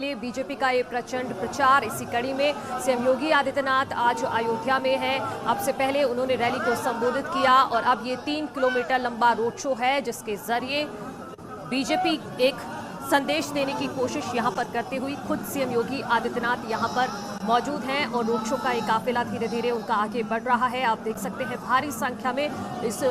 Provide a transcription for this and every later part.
लिए बीजेपी का ये प्रचंड प्रचार। इसी कड़ी में सीएम योगी आदित्यनाथ आज अयोध्या में है। अब से पहले उन्होंने रैली को संबोधित किया और अब ये 3 किलोमीटर लंबा रोड शो है, जिसके जरिए बीजेपी एक संदेश देने की कोशिश यहां पर करते हुए खुद सीएम योगी आदित्यनाथ यहां पर मौजूद हैं और रोड शो का एक काफिला धीरे धीरे उनका आगे बढ़ रहा है। आप देख सकते हैं भारी संख्या में इस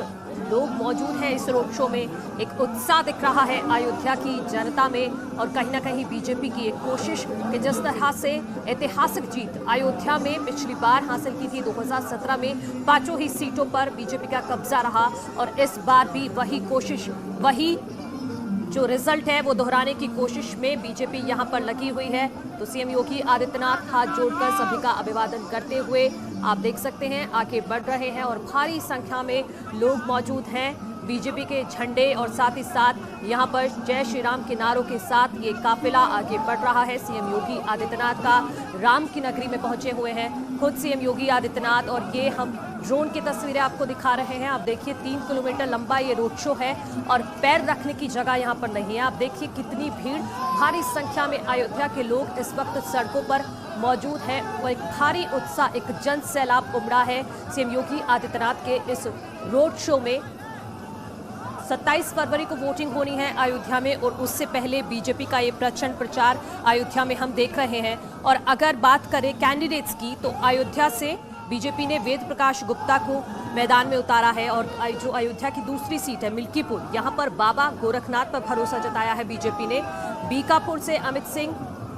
लोग मौजूद हैं। इस रोड शो में एक उत्साह दिख रहा है अयोध्या की जनता में और कहीं ना कहीं बीजेपी की एक कोशिश कि जिस तरह से ऐतिहासिक जीत अयोध्या में पिछली बार हासिल की थी 2017 में 5 ही सीटों पर बीजेपी का कब्जा रहा और इस बार भी वही कोशिश, वही जो रिजल्ट है वो दोहराने की कोशिश में बीजेपी यहां पर लगी हुई है। तो सीएम योगी आदित्यनाथ हाथ जोड़कर सभी का अभिवादन करते हुए आप देख सकते हैं आगे बढ़ रहे हैं और भारी संख्या में लोग मौजूद हैं। बीजेपी के झंडे और साथ ही साथ यहां पर जय श्री राम के नारों के साथ ये काफिला आगे बढ़ रहा है। सीएम योगी आदित्यनाथ का राम की नगरी में पहुंचे हुए हैं खुद सीएम योगी आदित्यनाथ और ये हम ड्रोन की तस्वीरें आपको दिखा रहे हैं। आप देखिए 3 किलोमीटर लंबा ये रोड शो है और पैर रखने की जगह यहाँ पर नहीं है। आप देखिए कितनी भीड़, भारी संख्या में अयोध्या के लोग इस वक्त सड़कों पर मौजूद हैं। वो एक भारी उत्साह, एक जन सैलाब उमड़ा है सीएम योगी आदित्यनाथ के इस रोड शो में। 27 फरवरी को वोटिंग होनी है अयोध्या में और उससे पहले बीजेपी का ये प्रचंड प्रचार अयोध्या में हम देख रहे हैं। और अगर बात करें कैंडिडेट्स की तो अयोध्या से बीजेपी ने वेद प्रकाश गुप्ता को मैदान में उतारा है और जो अयोध्या की दूसरी सीट है मिल्कीपुर, यहां पर बाबा गोरखनाथ पर भरोसा जताया है बीजेपी ने। बीकापुर से अमित सिंह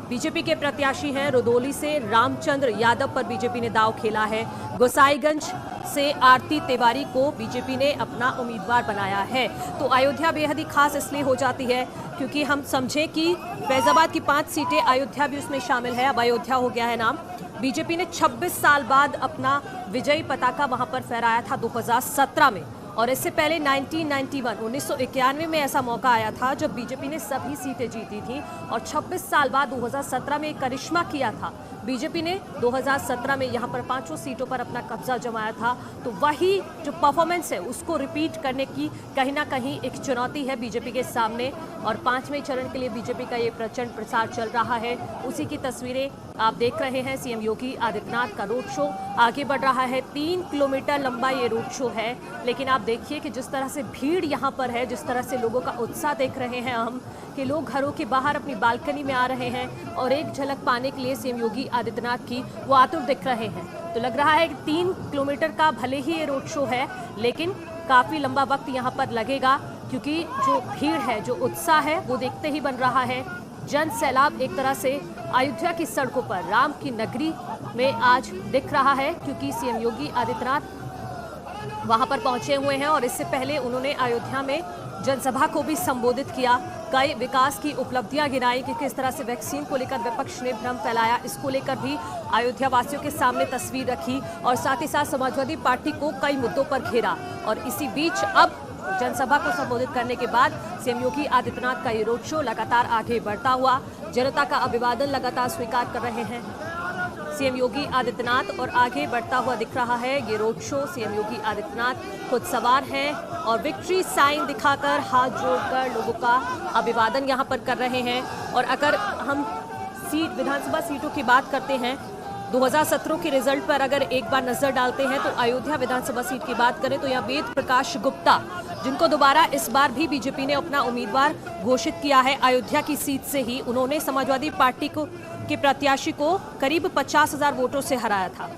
बीजेपी के प्रत्याशी हैं। रुदौली से रामचंद्र यादव पर बीजेपी ने दांव खेला है। गोसाईगंज से आरती तिवारी को बीजेपी ने अपना उम्मीदवार बनाया है। तो अयोध्या बेहद ही खास इसलिए हो जाती है क्योंकि हम समझें कि फैजाबाद की 5 सीटें अयोध्या भी उसमें शामिल है। अब अयोध्या हो गया है नाम। बीजेपी ने 26 साल बाद अपना विजयी पताका वहां पर फहराया था 2017 में और इससे पहले 1991 में ऐसा मौका आया था जब बीजेपी ने सभी सीटें जीती थी और 26 साल बाद 2017 में करिश्मा किया था। बीजेपी ने 2017 में यहां पर 5 सीटों पर अपना कब्जा जमाया था। तो वही जो परफॉर्मेंस है उसको रिपीट करने की कहीं ना कहीं एक चुनौती है बीजेपी के सामने और 5वें चरण के लिए बीजेपी का ये प्रचंड प्रचार चल रहा है। उसी की तस्वीरें आप देख रहे हैं। सीएम योगी आदित्यनाथ का रोड शो आगे बढ़ रहा है। 3 किलोमीटर लंबा ये रोड शो है, लेकिन आप देखिए कि जिस तरह से भीड़ यहाँ पर है, जिस तरह से लोगों का उत्साह देख रहे हैं हम कि लोग घरों के बाहर अपनी बालकनी में आ रहे हैं और एक झलक पाने के लिए सीएम योगी आदित्यनाथ की वो आतुर दिख रहे हैं। तो लग रहा है कि 3 किलोमीटर का भले ही ये रोड शो है, लेकिन काफी लंबा वक्त यहाँ पर लगेगा क्योंकि जो भीड़ है, जो उत्साह है वो देखते ही बन रहा है। जन सैलाब एक तरह से अयोध्या की सड़कों पर राम की नगरी में आज दिख रहा है क्योंकि सीएम योगी आदित्यनाथ वहां पर पहुंचे हुए हैं और इससे पहले उन्होंने अयोध्या में जनसभा को भी संबोधित किया। कई विकास की उपलब्धियां गिनाई कि किस तरह से वैक्सीन को लेकर विपक्ष ने भ्रम फैलाया, इसको लेकर भी अयोध्या वासियों के सामने तस्वीर रखी और साथ ही साथ समाजवादी पार्टी को कई मुद्दों पर घेरा। और इसी बीच अब जनसभा को संबोधित करने के बाद सीएम योगी आदित्यनाथ का ये रोड शो लगातार आगे बढ़ता हुआ जनता का अभिवादन लगातार स्वीकार कर रहे हैं सीएम योगी आदित्यनाथ और आगे बढ़ता हुआ दिख रहा है ये road show. CM Yogi Adityanath खुद सवार हैं और विक्ट्री साइन दिखाकर हाथ जोड़कर लोगों का अभिवादन यहां पर कर रहे हैं। और अगर हम विधानसभा सीटों की बात करते हैं 2017 के रिजल्ट पर अगर एक बार नजर डालते हैं तो अयोध्या विधानसभा सीट की बात करें तो यहाँ वेद प्रकाश गुप्ता, जिनको दोबारा इस बार भी बीजेपी ने अपना उम्मीदवार घोषित किया है अयोध्या की सीट से ही, उन्होंने समाजवादी पार्टी के प्रत्याशी को करीब 50,000 वोटों से हराया था।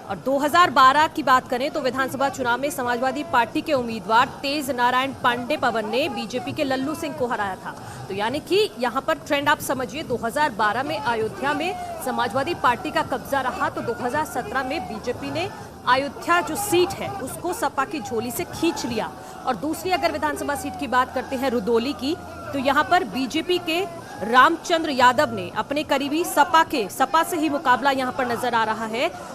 और 2012 की बात करें तो विधानसभा चुनाव में समाजवादी पार्टी के उम्मीदवार तेज नारायण पांडे पवन ने बीजेपी के लल्लू सिंह को हराया था। तो यानी कि यहाँ पर ट्रेंड आप समझिए, 2012 में अयोध्या में समाजवादी पार्टी का कब्जा रहा तो 2017 में बीजेपी ने अयोध्या जो सीट है उसको सपा की झोली से खींच लिया। और दूसरी अगर विधानसभा सीट की बात करते हैं रुदौली की, तो यहाँ पर बीजेपी के रामचंद्र यादव ने अपने करीबी सपा से ही मुकाबला यहाँ पर नजर आ रहा है।